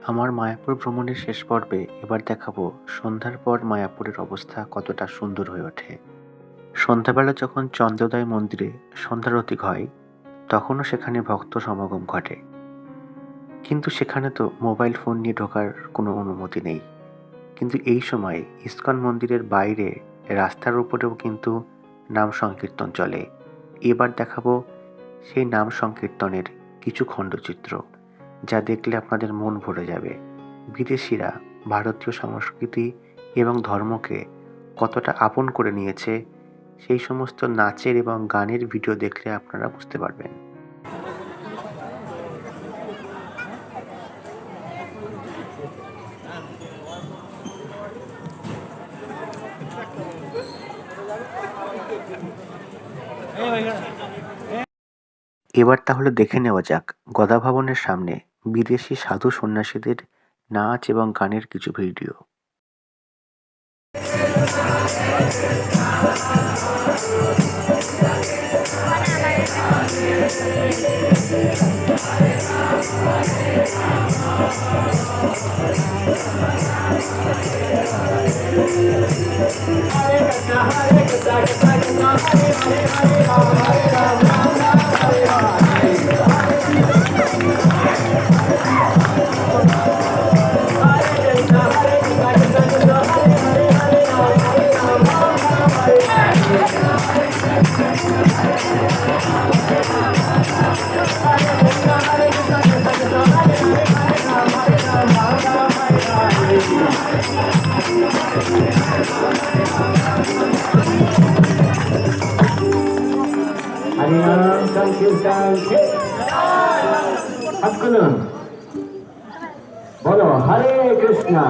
আমার মায়াপুর ভ্রমণের শেষ পর্বে এবার দেখাবো সন্ধ্যার পর মায়াপুরের অবস্থা কতটা সুন্দর হয়ে ওঠে। সন্ধ্যাবেলা যখন চন্দ্রোদয় মন্দিরে সন্ধ্যারতি হয় তখনও সেখানে ভক্ত সমাগম ঘটে, কিন্তু সেখানে তো মোবাইল ফোন নিয়ে ঢোকার কোনো অনুমতি নেই। কিন্তু এই সময় ইস্কন মন্দিরের বাইরে রাস্তার উপরেও কিন্তু নাম সংকীর্তন চলে। এবার দেখাবো সেই নাম সংকীর্তনের কিছু খণ্ডচিত্র, যা দেখলে আপনাদের মন ভরে যাবে। বিদেশিরা ভারতীয় সংস্কৃতি এবং ধর্মকে কতটা আপন করে নিয়েছে সেই সমস্ত নাচের এবং গানের ভিডিও দেখলে আপনারা বুঝতে পারবেন। এবার তাহলে দেখে নেওয়া যাক গদা ভবনের সামনে বিদেশি সাধু সন্ন্যাসীদের নাচ এবং গানের কিছু ভিডিও। हरिनाम संकीर्तन के हक्कुन बोलो हरे कृष्णा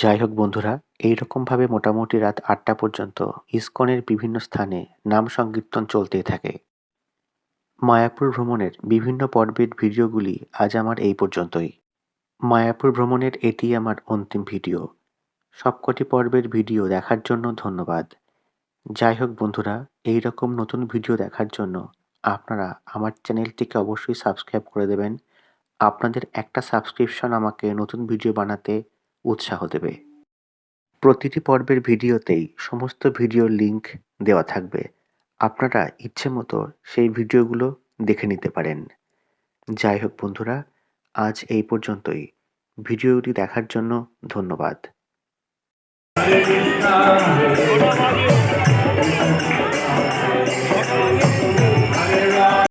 যাই হোক বন্ধুরা, এইরকমভাবে মোটামুটি রাত ৮টা পর্যন্ত ইসকনের বিভিন্ন স্থানে নাম সংকীর্তন চলতেই থাকে। মায়াপুর ভ্রমণের বিভিন্ন পর্বের ভিডিওগুলি আজ আমার এই পর্যন্তই। মায়াপুর ভ্রমণের এটি আমার অন্তিম ভিডিও। সবকটি পর্বের ভিডিও দেখার জন্য ধন্যবাদ। যাই হোক বন্ধুরা, এই রকম নতুন ভিডিও দেখার জন্য আপনারা আমার চ্যানেলটিকে অবশ্যই সাবস্ক্রাইব করে দেবেন। আপনাদের একটা সাবস্ক্রিপশন আমাকে নতুন ভিডিও বানাতে উৎসাহ দেবে। প্রতিটি পর্বের ভিডিওতেই সমস্ত ভিডিওর লিংক দেওয়া থাকবে। আপনারা ইচ্ছে মতো সেই ভিডিওগুলো দেখে নিতে পারেন। যাই হোক বন্ধুরা, আজ এই পর্যন্তই। ভিডিওটি দেখার জন্য ধন্যবাদ। Hare Krishna, Hare